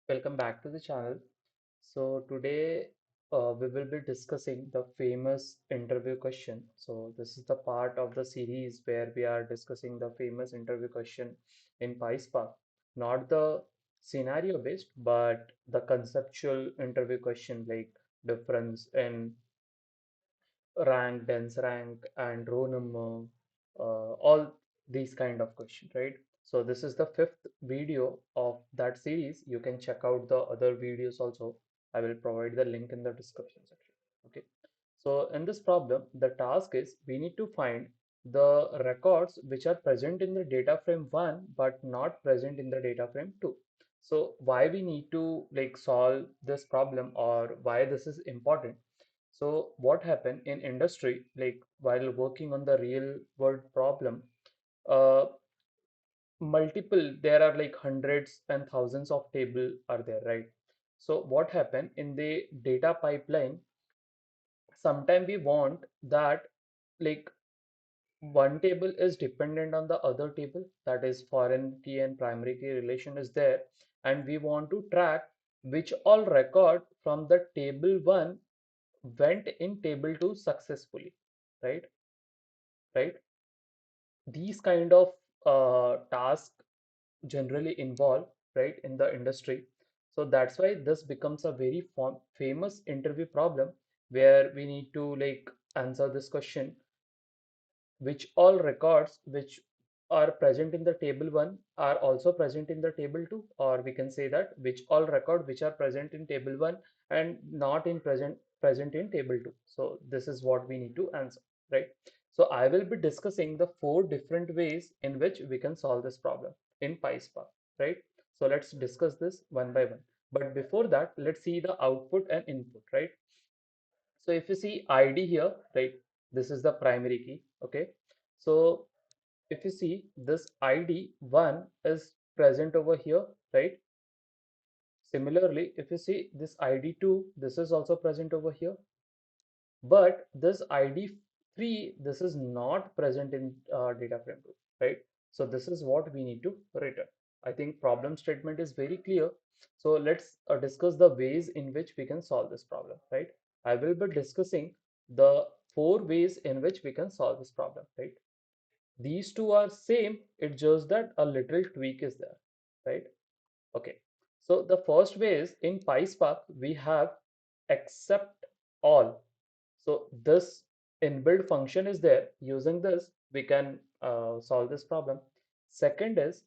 Welcome back to the channel. So today we will be discussing the famous interview question. So this is the part of the series where we are discussing the famous interview question in PySpark, not the scenario based, but the conceptual interview question like difference in rank, dense rank, and row number, all these kind of questions, right? So this is the fifth video of that series. You can check out the other videos also. I will provide the link in the description section. Okay. So in this problem, the task is we need to find the records which are present in the data frame 1 but not present in the data frame 2. So why we need to like solve this problem or why this is important? So what happened in industry, like while working on the real world problem, uh, there are like hundreds and thousands of table are there, right? So what happened in the data pipeline, sometimes we want that like one table is dependent on the other table, that is foreign key and primary key relation is there, and we want to track which all record from the table 1 went in table 2 successfully, right? Right? These kind of tasks generally involve, right, in the industry. So that's why this becomes a very famous interview problem where we need to like answer this question: which all records which are present in the table 1 are also present in the table 2, or we can say that which all record which are present in table 1 and not in present in table 2. So this is what we need to answer, right? So I will be discussing the four different ways in which we can solve this problem in PySpark, right? So let's discuss this one by one, but before that let's see the output and input, right? So if you see ID here, right, this is the primary key. Okay. So if you see this ID 1 is present over here, right? Similarly, if you see this ID 2, this is also present over here. But this ID 3, this is not present in data frame 2, right? So this is what we need to return. I think problem statement is very clear. So let's discuss the ways in which we can solve this problem, right? I will be discussing the four ways in which we can solve this problem, right? These two are same, it's just that a little tweak is there, right? Okay. So the first way is in PySpark, we have except all. So this inbuilt function is there. Using this, we can solve this problem. Second is,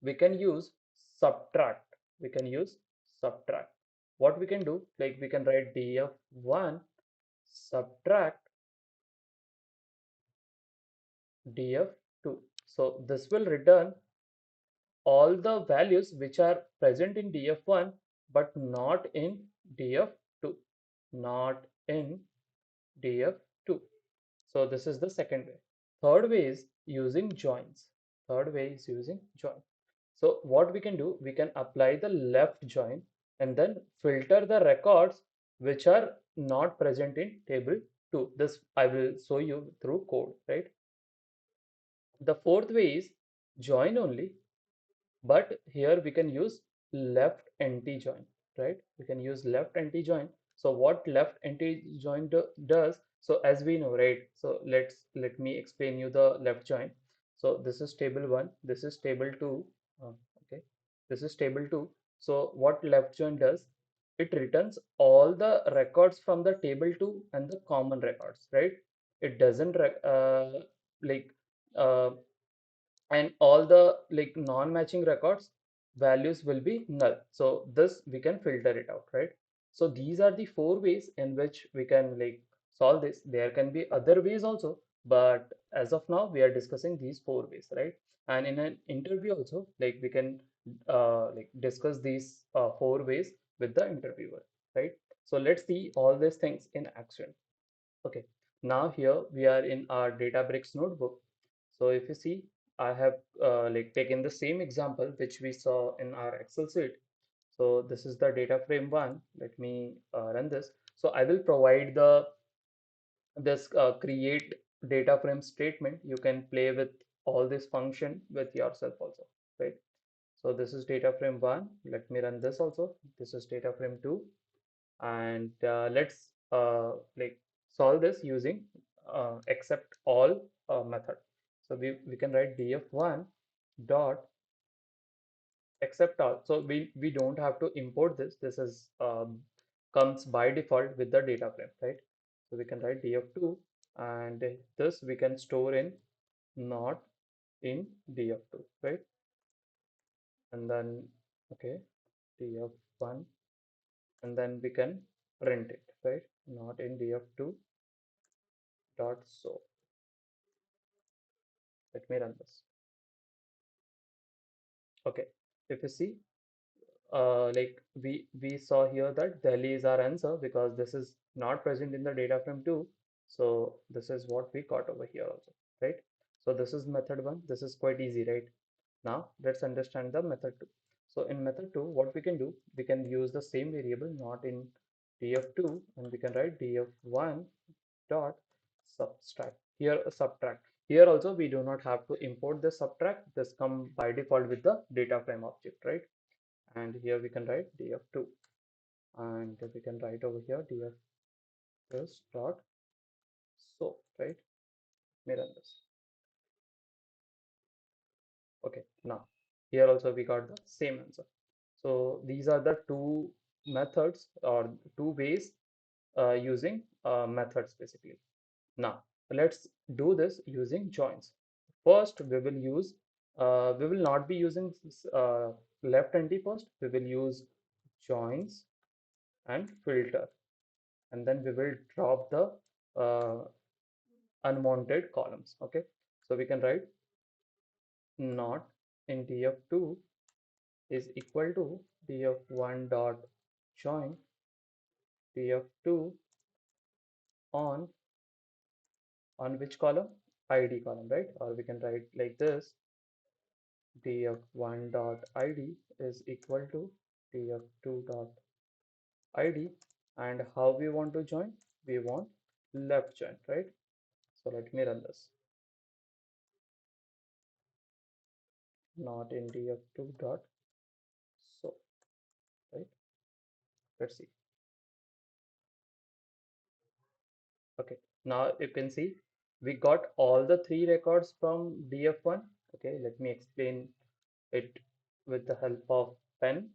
we can use subtract. We can use subtract. What we can do, like we can write df1 subtract df2. So this will return all the values which are present in df1 but not in df2, not in df2. So this is the second way. Third way is using joins. Third way is using join. So what we can do, we can apply the left join and then filter the records which are not present in table 2. This I will show you through code, right? The fourth way is join only, but here we can use left anti-join, right? We can use left anti-join. So what left anti-join does, so as we know, right? So let me explain you the left join. So this is table 1, this is table 2, okay, this is table 2. So what left join does, it returns all the records from the table 2 and the common records, right? It doesn't like uh, and all the like non-matching records values will be null. So this we can filter it out, right? So these are the four ways in which we can like solve this. There can be other ways also, but as of now we are discussing these four ways, right? And in an interview also, like we can like discuss these four ways with the interviewer, right? So let's see all these things in action. Okay, now here we are in our Databricks notebook. So if you see, I have like taken the same example which we saw in our Excel sheet. So this is the data frame 1. Let me run this. So I will provide the this create data frame statement. You can play with all this function with yourself also, right? So this is data frame 1. Let me run this also. This is data frame 2. And let's like solve this using exceptAll method. So we can write df1 dot exceptAll. So we don't have to import this. This is comes by default with the data frame, right? So we can write df2, and this we can store in not in df2, right? And then okay, df1, and then we can print it, right? Not in df2 dot so. Let me run this. Okay, if you see, like we saw here that Delhi is our answer because this is not present in the data frame 2. So this is what we got over here also, right? So this is method 1. This is quite easy, right? Now let's understand the method 2. So in method 2, what we can do, we can use the same variable not in df2, and we can write df1 dot subtract. Here subtract. Here also we do not have to import the subtract. This come by default with the data frame object, right? And here we can write df2, and we can write over here df this dot so, right? Let me run this. Okay, now here also we got the same answer. So these are the two methods or two ways using methods basically. Now let's do this using joins. First we will use we will not be using uh, left anti first. We will use joins and filter, and then we will drop the unwanted columns. Okay, so we can write not in df2 is equal to df1 dot join df2 on which column? ID column, right? Or we can write like this: df1 dot id is equal to df2 dot id. And how we want to join? We want left join, right? So let me run this. Not in df2 dot so, right? Let's see. Okay, now you can see we got all the three records from df1. Okay, let me explain it with the help of pen.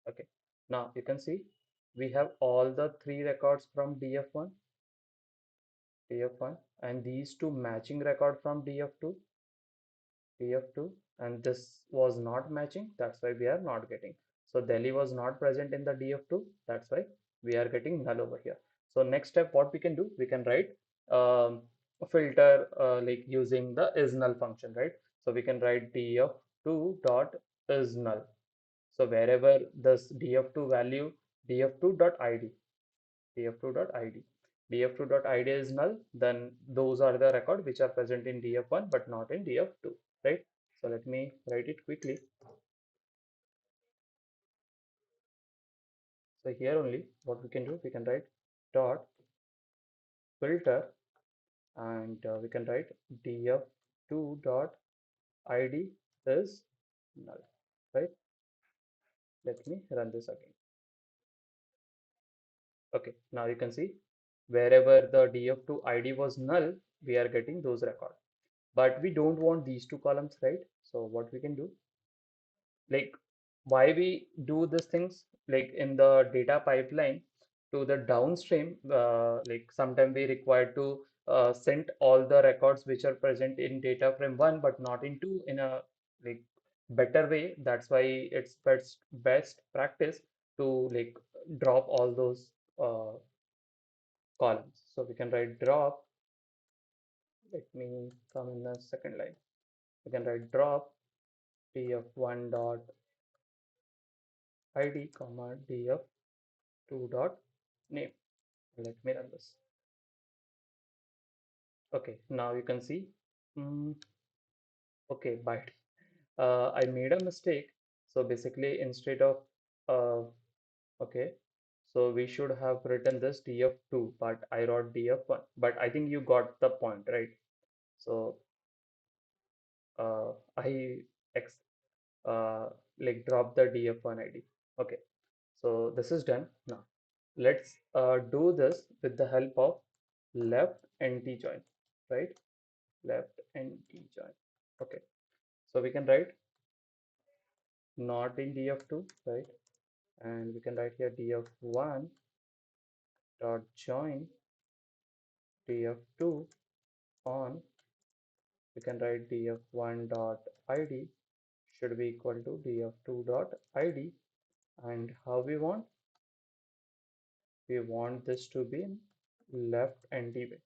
Okay, now you can see we have all the three records from df1, and these two matching record from df2, and this was not matching. That's why we are not getting. So Delhi was not present in the df2. That's why we are getting null over here. So next step, what we can do, we can write a filter like using the is null function, right? So we can write df2 dot is null. So wherever this df2 value, df2.id, df2.id, df2.id is null, then those are the record which are present in df1 but not in df2, right? So let me write it quickly. So here only what we can do, we can write dot filter, and we can write df2.id is null, right? Let me run this again. Okay, now you can see wherever the df2 id was null, we are getting those records. But we don't want these two columns, right? So what we can do, like why we do these things, like in the data pipeline to the downstream, like sometimes we require to send all the records which are present in data frame 1 but not in 2 in a like better way. That's why it's best practice to like drop all those columns. So we can write drop. Let me come in the second line. We can write drop df1 dot id comma df2 dot name. Let me run this. Okay, now you can see. Mm, okay, but I made a mistake. So basically, instead of uh, okay, so we should have written this df2, but I wrote df1. But I think you got the point, right? So I ex uh, like drop the df1 id. Okay, so this is done. Now let's do this with the help of left nt join, right? Left nt join. Okay, so we can write not in df2, right? And we can write here df1 dot join df2 on. We can write df1 dot id should be equal to df2 dot id. And how we want this to be in left nd way,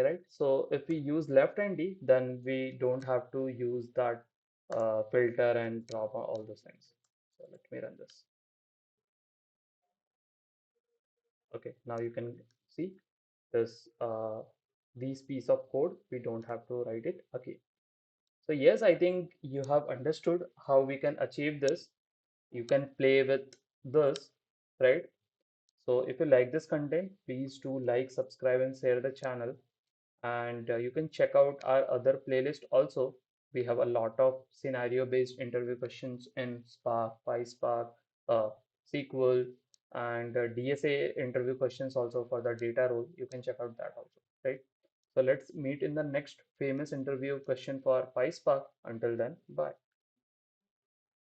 right? So if we use left nd, then we don't have to use that filter and drop all those things. So let me run this. Okay, now you can see this these piece of code, we don't have to write it again. So yes, I think you have understood how we can achieve this. You can play with this, right? So if you like this content, please do like, subscribe, and share the channel. And you can check out our other playlist also. We have a lot of scenario-based interview questions in Spark, PySpark, SQL, and DSA interview questions also for the data role. You can check out that also, right? So let's meet in the next famous interview question for PySpark. Until then, bye.